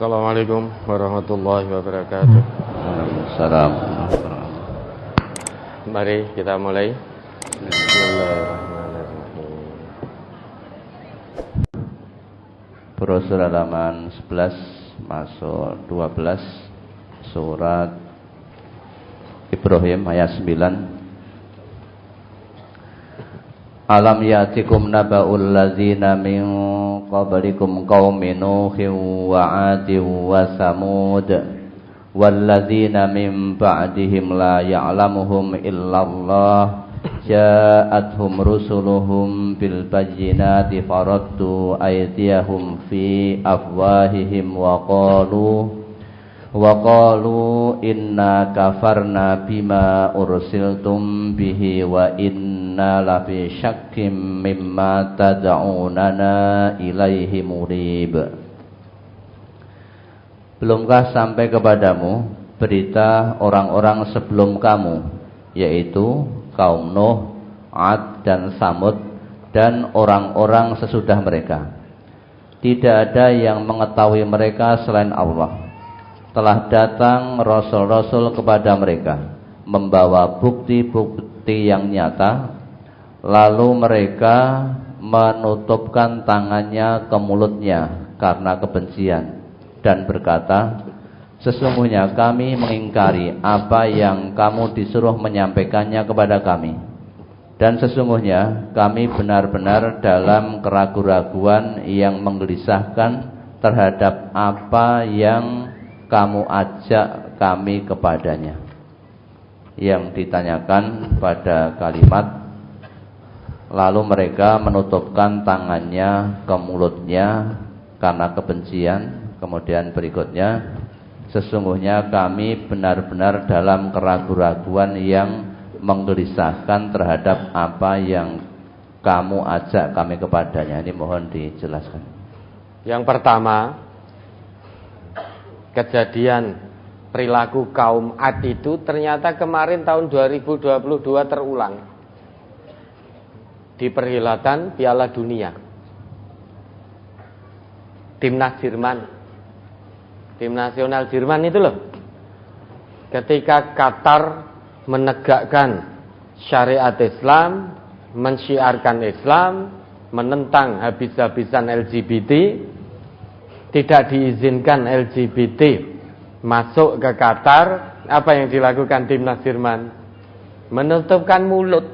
Assalamualaikum warahmatullahi wabarakatuh. Salam. Mari kita mulai. Bismillahirrahmanirrahim. Brosur halaman 11 masuk 12 surat Ibrahim ayat 9. Alam yatikum naba'ul ladzina min qablikum qaumi Nuhin wa 'adin wa Samud walladzina min ba'dihim la ya'lamuhum illallah ja'atuhum rusuluhum bil bayyinati faraddu aydiyahum fi afwahihim wa qalu inna kafarna bima ursiltum bihi wa inna lafi syakkim mimma tad'unana ilaihi murib. Belumkah sampai kepadamu berita orang-orang sebelum kamu, yaitu kaum Nuh, 'Ad dan Samud, dan orang-orang sesudah mereka. Tidak ada yang mengetahui mereka selain Allah. Telah datang rasul-rasul kepada mereka membawa bukti-bukti yang nyata, lalu mereka menutupkan tangannya ke mulutnya karena kebencian dan berkata, sesungguhnya kami mengingkari apa yang kamu disuruh menyampaikannya kepada kami, dan sesungguhnya kami benar-benar dalam keraguan-raguan yang menggelisahkan terhadap apa yang kamu ajak kami kepadanya. Yang ditanyakan pada kalimat, lalu mereka menutupkan tangannya ke mulutnya karena kebencian. Kemudian berikutnya, sesungguhnya kami benar-benar dalam keraguan-raguan yang menggelisahkan terhadap apa yang kamu ajak kami kepadanya. Ini mohon dijelaskan. Yang pertama, kejadian perilaku kaum Ad itu ternyata kemarin tahun 2022 terulang di perhelatan Piala Dunia. Timnas Jerman, tim nasional Jerman itu loh, ketika Qatar menegakkan syariat Islam, mensyiarkan Islam, menentang habis-habisan LGBT, tidak diizinkan LGBT masuk ke Qatar, apa yang dilakukan timnas Jerman? Menutupkan mulut.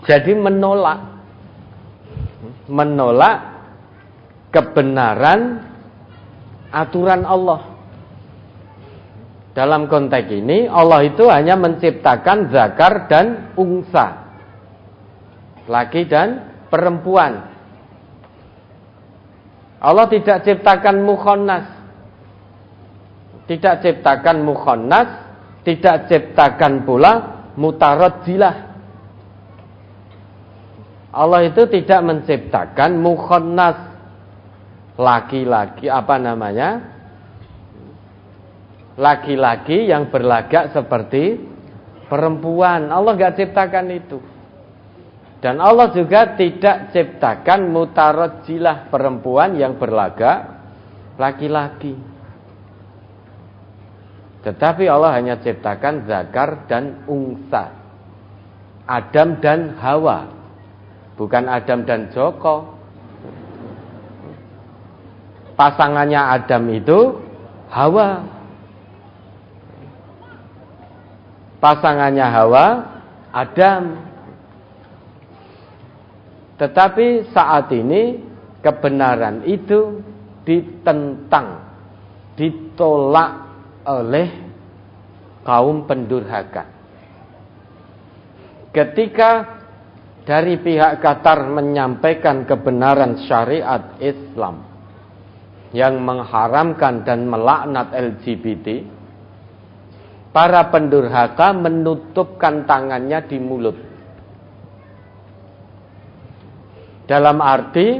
Jadi menolak kebenaran aturan Allah. Dalam konteks ini Allah itu hanya menciptakan zakar dan unsa, laki dan perempuan. Allah tidak ciptakan mukhonnas, tidak ciptakan pula mutarajjilah. Allah itu tidak menciptakan mukhonnas, laki-laki laki-laki yang berlagak seperti perempuan. Allah nggak ciptakan itu. Dan Allah juga tidak ciptakan mutarajjilah, perempuan yang berlagak laki-laki. Tetapi Allah hanya ciptakan zakar dan unsa, Adam dan Hawa, bukan Adam dan Joko. Pasangannya Adam itu Hawa, pasangannya Hawa Adam. Tetapi saat ini kebenaran itu ditentang, ditolak oleh kaum pendurhaka. Ketika dari pihak Qatar menyampaikan kebenaran syariat Islam yang mengharamkan dan melaknat LGBT, para pendurhaka menutupkan tangannya di mulut. Dalam arti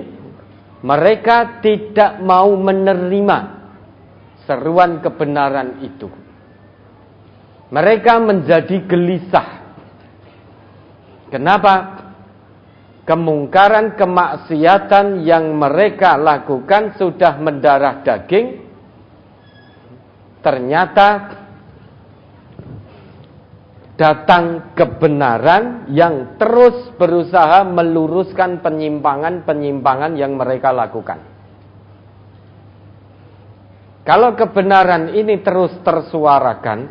mereka tidak mau menerima seruan kebenaran itu. Mereka menjadi gelisah. Kenapa? kemungkaran, kemaksiatan yang mereka lakukan sudah mendarah daging, ternyata datang kebenaran yang terus berusaha meluruskan penyimpangan-penyimpangan yang mereka lakukan. Kalau kebenaran ini terus tersuarakan,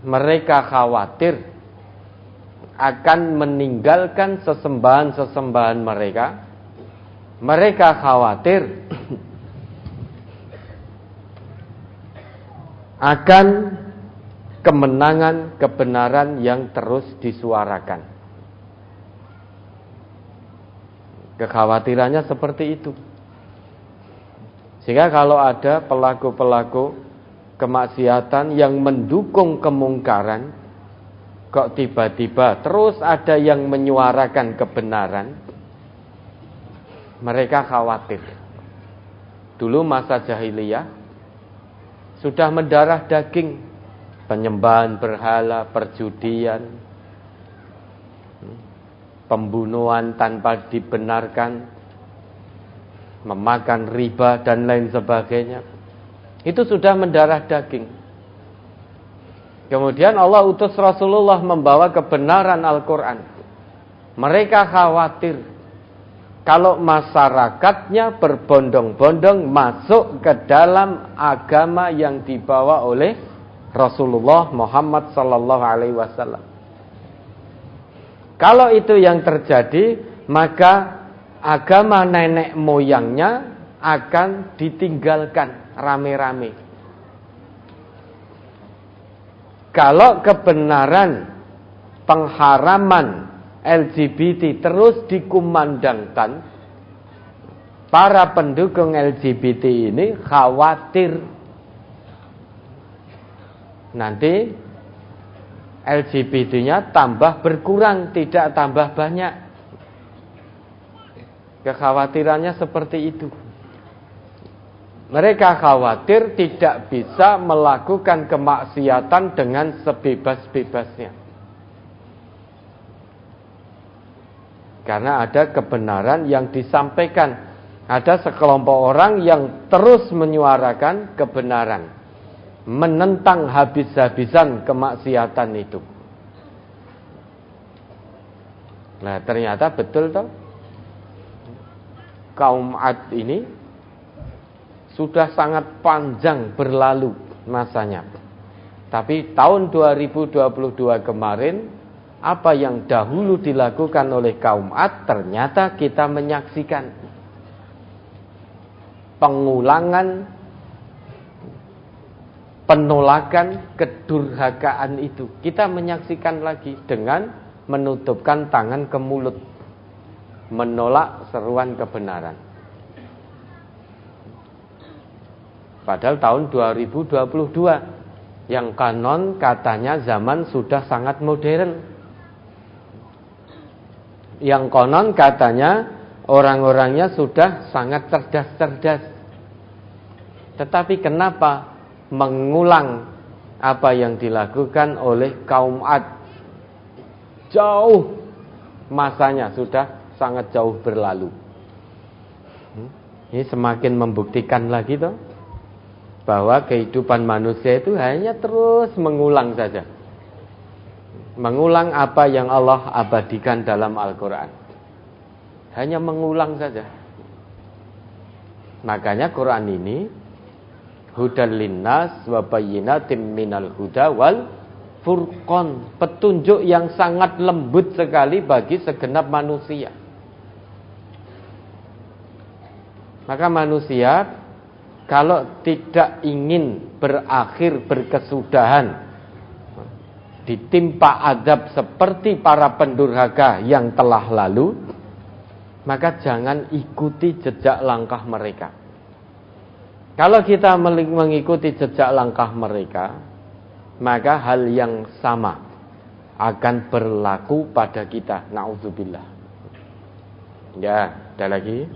mereka khawatir akan meninggalkan sesembahan-sesembahan mereka. Mereka khawatir akan kemenangan kebenaran yang terus disuarakan. Kekhawatirannya seperti itu. Sehingga kalau ada pelaku-pelaku kemaksiatan yang mendukung kemungkaran, kok tiba-tiba terus ada yang menyuarakan kebenaran, mereka khawatir. Dulu masa jahiliyah sudah mendarah daging, penyembahan berhala, perjudian, pembunuhan tanpa dibenarkan, memakan riba dan lain sebagainya. Itu sudah mendarah daging. Kemudian Allah utus Rasulullah membawa kebenaran Al-Quran. Mereka khawatir kalau masyarakatnya berbondong-bondong masuk ke dalam agama yang dibawa oleh Rasulullah Muhammad sallallahu alaihi wasallam. Kalau itu yang terjadi, maka agama nenek moyangnya akan ditinggalkan rame-rame. Kalau kebenaran pengharaman LGBT terus dikumandangkan, para pendukung LGBT ini khawatir nanti LGBT-nya tambah berkurang, tidak tambah banyak. Kekhawatirannya seperti itu. Mereka khawatir tidak bisa melakukan kemaksiatan dengan sebebas-bebasnya. Karena ada kebenaran yang disampaikan. Ada sekelompok orang yang terus menyuarakan kebenaran, menentang habis-habisan kemaksiatan itu. Nah, ternyata betul toh, kaum Ad ini sudah sangat panjang berlalu masanya. Tapi tahun 2022 kemarin, apa yang dahulu dilakukan oleh kaum Ad, ternyata kita menyaksikan pengulangan, penolakan, kedurhakaan itu. Kita menyaksikan lagi dengan menutupkan tangan ke mulut, menolak seruan kebenaran. Padahal tahun 2022 yang kanon katanya zaman sudah sangat modern. Yang konon katanya orang-orangnya sudah sangat cerdas-cerdas. Tetapi kenapa mengulang apa yang dilakukan oleh kaum Ad? Jauh masanya sudah sangat jauh berlalu. Ini semakin membuktikan lagi toh, bahwa kehidupan manusia itu hanya terus mengulang saja. Mengulang apa yang Allah abadikan dalam Al-Quran. Hanya mengulang saja. Makanya Quran ini hudal linnas wa bayyinatim minal huda wal furqan, petunjuk yang sangat lembut sekali bagi segenap manusia. Maka manusia kalau tidak ingin berakhir berkesudahan, ditimpa azab seperti para pendurhaka yang telah lalu, maka jangan ikuti jejak langkah mereka. Kalau kita mengikuti jejak langkah mereka, maka hal yang sama akan berlaku pada kita. Na'udzubillah. Ya, ada lagi.